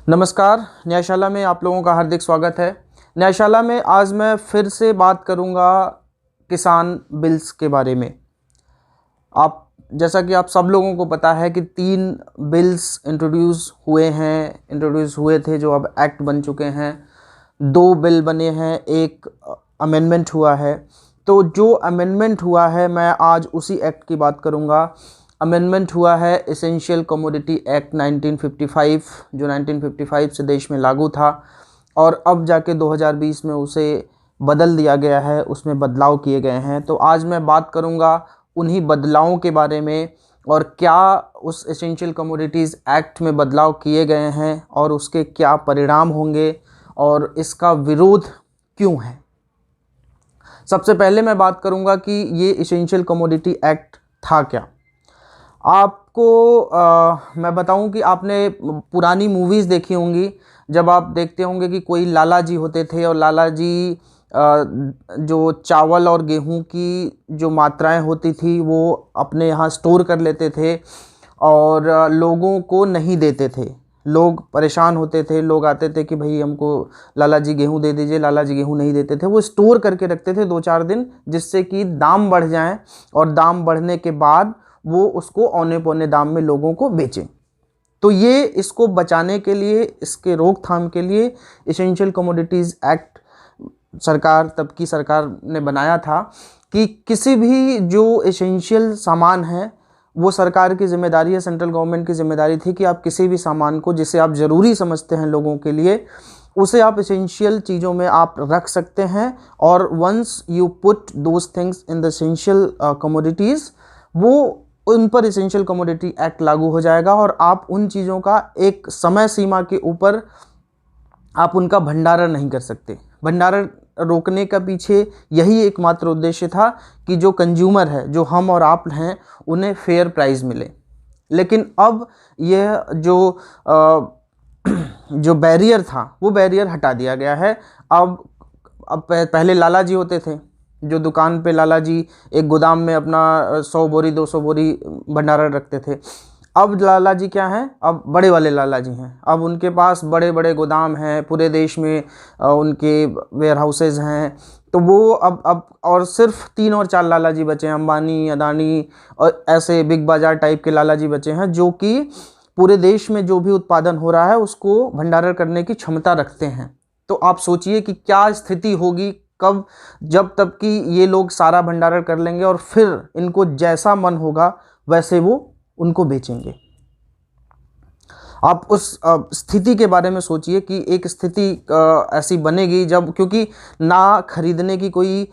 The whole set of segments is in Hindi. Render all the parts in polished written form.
नमस्कार। न्यायशाला में आप लोगों का हार्दिक स्वागत है। न्यायशाला में आज मैं फिर से बात करूंगा किसान बिल्स के बारे में। जैसा कि आप सब लोगों को पता है कि 3 बिल्स इंट्रोड्यूस हुए थे जो अब एक्ट बन चुके हैं। 2 बिल बने हैं, एक अमेंडमेंट हुआ है। तो जो अमेंडमेंट हुआ है मैं आज उसी एक्ट की बात करूंगा। अमेंडमेंट हुआ है एसेंशियल कमोडिटी एक्ट 1955 जो 1955 से देश में लागू था और अब जाके 2020 में उसे बदल दिया गया है, उसमें बदलाव किए गए हैं। तो आज मैं बात करूंगा उन्हीं बदलावों के बारे में और क्या उस एसेंशियल कमोडिटीज़ एक्ट में बदलाव किए गए हैं और उसके क्या परिणाम होंगे और इसका विरोध क्यों है। सबसे पहले मैं बात करूंगा कि ये एसेंशियल कमोडिटी एक्ट था क्या। आपको मैं बताऊं कि आपने पुरानी मूवीज़ देखी होंगी। जब आप देखते होंगे कि कोई लाला जी होते थे और लाला जी जो चावल और गेहूं की जो मात्राएं होती थी वो अपने यहाँ स्टोर कर लेते थे और लोगों को नहीं देते थे। लोग परेशान होते थे, लोग आते थे कि भाई हमको लाला जी गेहूं दे दीजिए। लाला जी गेहूं नहीं देते थे, वो स्टोर करके रखते थे 2-4 दिन, जिससे कि दाम बढ़ जाएं और दाम बढ़ने के बाद वो उसको औने पौने दाम में लोगों को बेचें। तो ये इसको बचाने के लिए, इसके रोकथाम के लिए एसेंशियल कमोडिटीज़ एक्ट तब की सरकार ने बनाया था कि किसी भी जो एसेंशियल सामान है वो सरकार की जिम्मेदारी है, सेंट्रल गवर्नमेंट की जिम्मेदारी थी कि आप किसी भी सामान को जिसे आप ज़रूरी समझते हैं लोगों के लिए, उसे आप एसेंशियल चीज़ों में आप रख सकते हैं। और once you put those things in the essential commodities, वो उन पर एसेंशियल कमोडिटी एक्ट लागू हो जाएगा और आप उन चीज़ों का एक समय सीमा के ऊपर आप उनका भंडारण नहीं कर सकते। भंडारण रोकने का पीछे यही एकमात्र उद्देश्य था कि जो कंज्यूमर है, जो हम और आप हैं, उन्हें फेयर प्राइस मिले। लेकिन अब यह जो बैरियर था वो बैरियर हटा दिया गया है। अब पहले लाला जी होते थे जो दुकान पे लाला जी एक गोदाम में अपना 100 बोरी 200 बोरी भंडारण रखते थे। अब लाला जी क्या हैं, अब बड़े वाले लाला जी हैं। अब उनके पास बड़े बड़े गोदाम हैं, पूरे देश में उनके वेयर हाउसेज हैं। तो वो अब और सिर्फ 3 और 4 लाला जी बचे हैं, अंबानी, अदानी और ऐसे बिग बाजार टाइप के लाला जी बचे हैं जो कि पूरे देश में जो भी उत्पादन हो रहा है उसको भंडारण करने की क्षमता रखते हैं। तो आप सोचिए कि क्या स्थिति होगी कब, जब तक कि ये लोग सारा भंडारण कर लेंगे और फिर इनको जैसा मन होगा वैसे वो उनको बेचेंगे। आप उस स्थिति के बारे में सोचिए कि एक स्थिति ऐसी बनेगी जब, क्योंकि ना खरीदने की कोई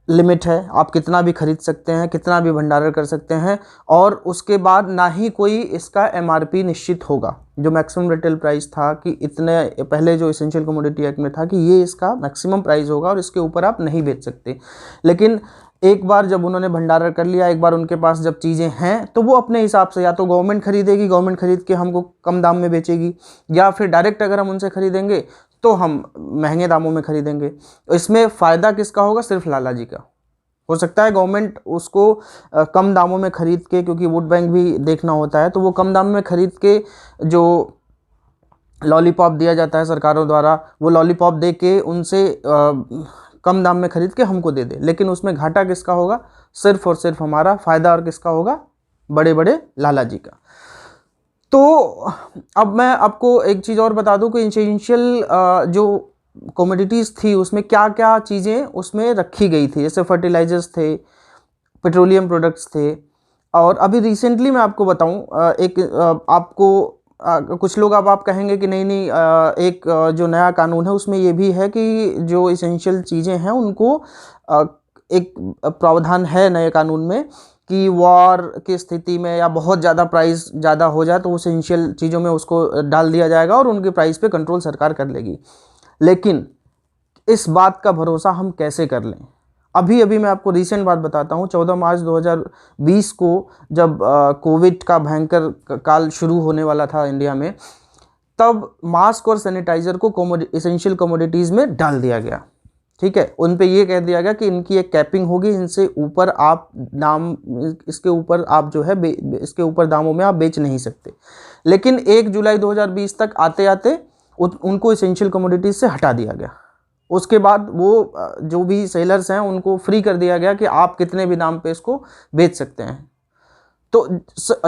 लिमिट है, आप कितना भी खरीद सकते हैं, कितना भी भंडारण कर सकते हैं, और उसके बाद ना ही कोई इसका एमआरपी निश्चित होगा। जो मैक्सिमम रिटेल प्राइस था कि इतने पहले जो एसेंशियल कमोडिटी एक्ट में था कि ये इसका मैक्सिमम प्राइस होगा और इसके ऊपर आप नहीं बेच सकते। लेकिन एक बार जब उन्होंने भंडारण कर लिया, एक बार उनके पास जब चीज़ें हैं, तो वो अपने हिसाब से या तो गवर्नमेंट खरीदेगी, गवर्नमेंट खरीद के हमको कम दाम में बेचेगी, या फिर डायरेक्ट अगर हम उनसे खरीदेंगे तो हम महंगे दामों में खरीदेंगे। इसमें फ़ायदा किसका होगा? सिर्फ लाला जी का। हो सकता है गवर्नमेंट उसको कम दामों में खरीद के, क्योंकि वोट बैंक भी देखना होता है, तो वो कम दाम में खरीद के जो लॉलीपॉप दिया जाता है सरकारों द्वारा, वो लॉलीपॉप दे के उनसे कम दाम में खरीद के हमको दे दे। लेकिन उसमें घाटा किसका होगा? सिर्फ और सिर्फ हमारा। फ़ायदा और किसका होगा? बड़े बड़े लाला जी का। तो अब मैं आपको एक चीज़ और बता दूं कि एसेंशियल जो कमोडिटीज़ थी उसमें क्या क्या चीज़ें उसमें रखी गई थी। जैसे फर्टिलाइजर्स थे, पेट्रोलियम प्रोडक्ट्स थे। और अभी रिसेंटली मैं आपको बताऊं, आपको कुछ लोग, अब आप कहेंगे कि नहीं नहीं, एक जो नया कानून है उसमें ये भी है कि जो एसेंशियल चीज़ें हैं उनको एक प्रावधान है नए कानून में कि वॉर की स्थिति में या बहुत ज़्यादा प्राइस ज़्यादा हो जाए तो एसेंशियल चीज़ों में उसको डाल दिया जाएगा और उनके प्राइस पे कंट्रोल सरकार कर लेगी। लेकिन इस बात का भरोसा हम कैसे कर लें? अभी अभी मैं आपको रीसेंट बात बताता हूँ। 14 मार्च 2020 को जब कोविड का भयंकर काल शुरू होने वाला था इंडिया में, तब मास्क और सैनिटाइज़र को एसेंशियल कमोडिटीज़ में डाल दिया गया। ठीक है, उन पे ये कह दिया गया कि इनकी एक कैपिंग होगी, इनसे ऊपर आप दाम, इसके ऊपर आप जो है इसके ऊपर दामों में आप बेच नहीं सकते। लेकिन 1 जुलाई 2020 तक आते आते उनको इसेंशियल कमोडिटीज़ से हटा दिया गया। उसके बाद वो जो भी सेलर्स हैं उनको फ्री कर दिया गया कि आप कितने भी दाम पे इसको बेच सकते हैं। तो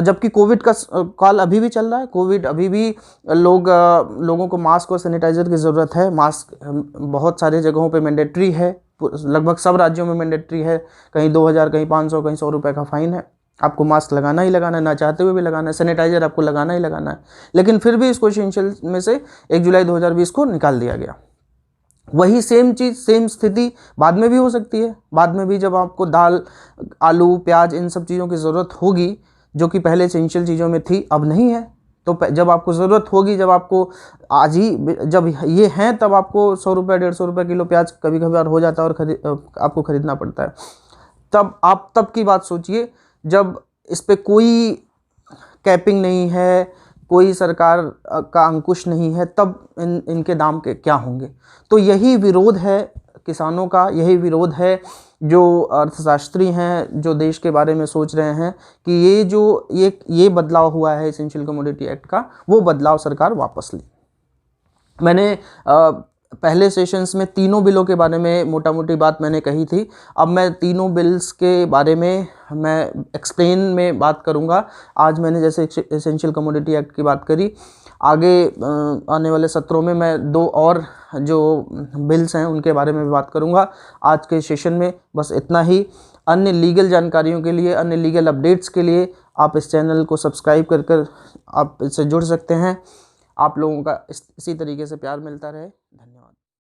जबकि कोविड का काल अभी भी चल रहा है, कोविड अभी भी लोगों को मास्क और सैनिटाइज़र की ज़रूरत है। मास्क बहुत सारी जगहों पे मैंडेटरी है, लगभग सब राज्यों में मैंडेटरी है। कहीं 2000, कहीं 500, कहीं 100 रुपये का फ़ाइन है। आपको मास्क लगाना ही लगाना है, ना चाहते हुए भी लगाना है। सैनिटाइज़र आपको लगाना ही लगाना है। लेकिन फिर भी इसको एसेंशियल में से 1 जुलाई 2020 को निकाल दिया गया। वही सेम चीज़, सेम स्थिति बाद में भी हो सकती है। बाद में भी जब आपको दाल, आलू, प्याज इन सब चीज़ों की ज़रूरत होगी, जो कि पहले एसेंशियल चीज़ों में थी, अब नहीं है। तो जब आपको ज़रूरत होगी, जब आपको आज ही जब ये हैं, तब आपको 100 रुपये, 150 रुपये किलो प्याज कभी कभार हो जाता है और आपको ख़रीदना पड़ता है। तब आप तब की बात सोचिए जब इस पर कोई कैपिंग नहीं है, कोई सरकार का अंकुश नहीं है, तब इनके दाम के क्या होंगे। तो यही विरोध है किसानों का, यही विरोध है जो अर्थशास्त्री हैं, जो देश के बारे में सोच रहे हैं कि ये बदलाव हुआ है एसेंशियल कमोडिटी एक्ट का, वो बदलाव सरकार वापस ले। मैंने पहले सेशंस में तीनों बिलों के बारे में मोटा मोटी बात मैंने कही थी। अब मैं तीनों बिल्स के बारे में मैं एक्सप्लेन में बात करूंगा। आज मैंने जैसे एसेंशियल कमोडिटी एक्ट की बात करी, आगे आने वाले सत्रों में मैं 2 और जो बिल्स हैं उनके बारे में भी बात करूंगा। आज के सेशन में बस इतना ही। अन्य लीगल जानकारियों के लिए, अन्य लीगल अपडेट्स के लिए आप इस चैनल को सब्सक्राइब कर आप इससे जुड़ सकते हैं। आप लोगों का इसी तरीके से प्यार मिलता रहे। धन्यवाद।